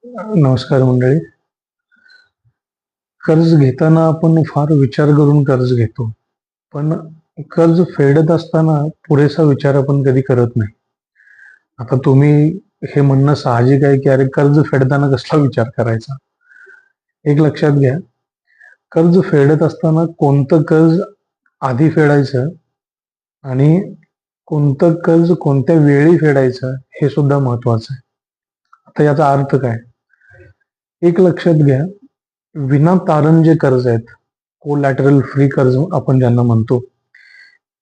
नमस्कार मंडळी. कर्ज घेताना आपण फार विचार करून कर्ज घेतो, पण कर्ज फेडत असताना पुरेसा विचार आपण कधी करत नाही. आता तुम्ही हे म्हणणं साहजिक आहे की अरे कर्ज फेडताना कसला विचार करायचा. एक लक्षात घ्या, कर्ज फेडत असताना कोणतं कर्ज आधी फेडायचं आणि कोणतं कर्ज कोणत्या वेळी फेडायचं हे सुद्धा महत्वाचं आहे. आता याचा अर्थ काय? एक लक्षात घ्या, विना तारण जे कर्ज आहेत, कोलॅटरल फ्री कर्ज आपण ज्यांना म्हणतो,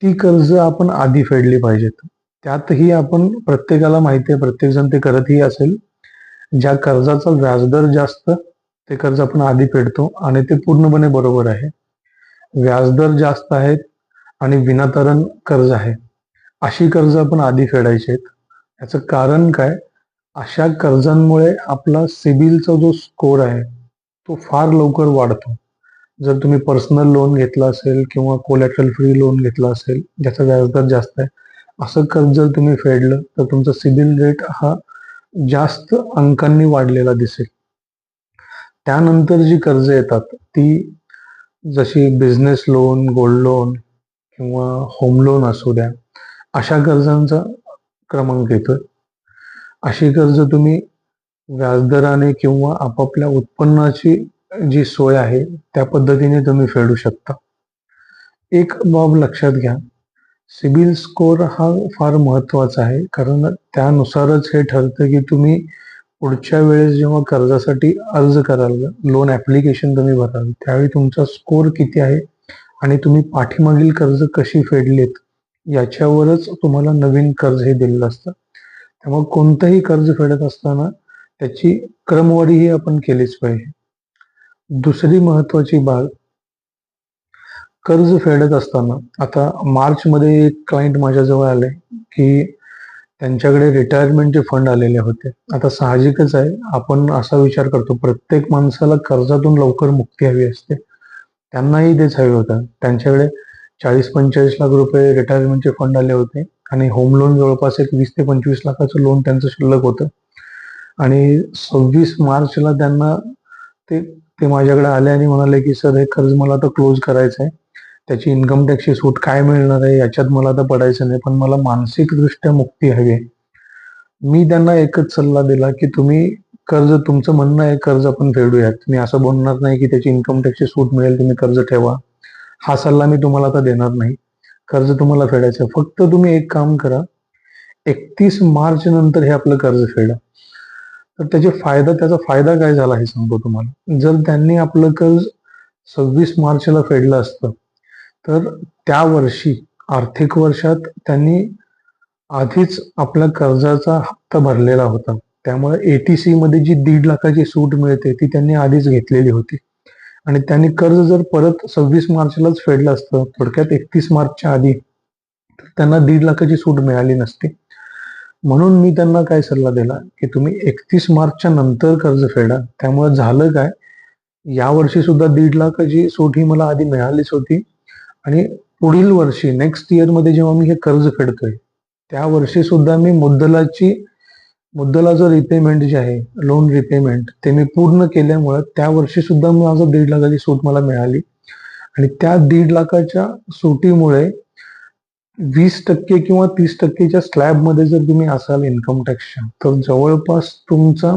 ती कर्ज आपण आधी फेडली पाहिजेत. त्यातही आपण प्रत्येकाला माहिती आहे, प्रत्येक जण ते करतही असेल, ज्या कर्जाचा व्याजदर जास्त ते कर्ज आपण आधी फेडतो आणि ते पूर्णपणे बरोबर आहे. व्याजदर जास्त आहेत आणि विनातारण कर्ज आहे, अशी कर्ज आपण आधी फेडायची आहेत. याचं कारण काय? अशा कर्जांमुळे आपला सिबिलचा जो स्कोर आहे तो फार लवकर वाढतो. जर तुम्ही पर्सनल लोन घेतलं असेल किंवा कोलॅटरल फ्री लोन घेतलं असेल ज्याचा व्याजदर जास्त आहे, असं कर्ज जर तुम्ही फेडलं तर तुमचा सिबिल रेट हा जास्त अंकांनी वाढलेला दिसेल. त्यानंतर जी कर्ज येतात ती जशी बिझनेस लोन, गोल्ड लोन किंवा होम लोन असू द्या, अशा कर्जांचा क्रमांक येतो. अशी कर्ज तुम्ही व्याजदराने किंवा आपापल्या उत्पन्नाची जी सोय आहे त्या पद्धतीने तुम्ही फेडू शकता. एक बाब लक्षात घ्या, सिबिल स्कोर हा फार महत्वाचा आहे, कारण त्यानुसारच हे ठरतं की तुम्ही पुढच्या वेळेस जेव्हा कर्जासाठी अर्ज कराल, लोन ॲप्लिकेशन तुम्ही भराल, त्यावेळी तुमचा स्कोर किती आहे आणि तुम्ही पाठीमागील कर्ज कशी फेडलीत याच्यावरच तुम्हाला नवीन कर्ज हे दिलेलं असतं. त्यामुळे कोणतंही कर्ज फेडत असताना त्याची क्रमवारी ही आपण केलीच पाहिजे. दुसरी महत्वाची बाब, कर्ज फेडत असताना आता मार्चमध्ये एक क्लायंट माझ्याजवळ आले की त्यांच्याकडे रिटायरमेंटचे फंड आलेले होते. आता साहजिकच आहे, आपण असा विचार करतो प्रत्येक माणसाला कर्जातून लवकर मुक्ती हवी असते. त्यांनाही तेच हवे होतं. त्यांच्याकडे 40-45 लाख रुपये रिटायरमेंटचे फंड आले होते आणि होम लोन जवळपास एक 20 ते 25 लाखाचं लोन त्यांचं शिल्लक होतं. आणि 26 मार्चला त्यांना ते ते माझ्याकडे आले आणि म्हणाले की सर, हे कर्ज मला आता क्लोज करायचं आहे. त्याची इन्कम टॅक्सची सूट काय मिळणार आहे याच्यात मला आता पडायचं नाही, पण मला मानसिकदृष्ट्या मुक्ती हवी आहे. मी त्यांना एकच सल्ला दिला की तुम्ही कर्ज, तुमचं म्हणणं आहे कर्ज आपण फेडूयात, मी असं बोलणार नाही की त्याची इन्कम टॅक्सची सूट मिळेल, तुम्ही कर्ज ठेवा. हा सल्ला मी तुम्हाला आता देणार नाही. कर्ज तुम्हाला फेडायचं आहे. फक्त तुम्ही एक काम करा, 31 मार्च नंतर हे आपलं कर्ज फेडा. तर त्याचा फायदा काय झाला हे सांगतो तुम्हाला. जर त्यांनी आपलं कर्ज 26 मार्चला फेडलं असतं तर त्या वर्षी, आर्थिक वर्षात त्यांनी आधीच आपल्या कर्जाचा हप्ता भरलेला होता. त्यामुळे एटीसी मध्ये जी 1.5 लाखाची सूट मिळते ती त्यांनी आधीच घेतलेली होती आणि त्यांनी कर्ज जर परत 26 मार्चलाच फेडलं असतं, थोडक्यात 31 मार्चच्या आधी, तर त्यांना 1.5 लाखाची सूट मिळाली नसती. म्हणून मी त्यांना काय सल्ला दिला की तुम्ही 31 मार्चच्या नंतर कर्ज फेडा. त्यामुळे झालं काय, यावर्षी सुद्धा 1.5 लाखाची सूट ही मला आधी मिळालीच होती आणि पुढील वर्षी नेक्स्ट इयर मध्ये जेव्हा मी हे कर्ज फेडतोय त्या वर्षी सुद्धा मी मुद्दलाचं रिपेमेंट जे आहे, लोन रिपेमेंट, ते मी पूर्ण केल्यामुळे त्या वर्षी सुद्धा माझं 1.5 लाखाची सूट मला मिळाली. आणि त्या 1.5 लाखाच्या सुटीमुळे 20% किंवा 30%च्या स्लॅबमध्ये जर तुम्ही असाल इन्कम टॅक्सच्या, तर जवळपास तुमचा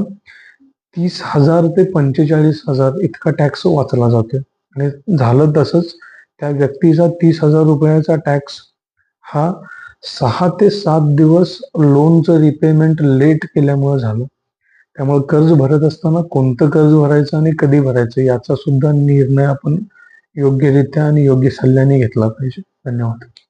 30,000 ते 45,000 इतका टॅक्स वाचला जातो. आणि झालं तसंच, त्या व्यक्तीचा 30,000 रुपयाचा टॅक्स हा 6 ते 7 दिवस लोनचं रिपेमेंट लेट केल्यामुळे झालं. त्यामुळे कर्ज भरत असताना कोणतं कर्ज भरायचं आणि कधी भरायचं याचा सुद्धा निर्णय आपण योग्यरित्या आणि योग्य सल्ल्याने घेतला पाहिजे. धन्यवाद.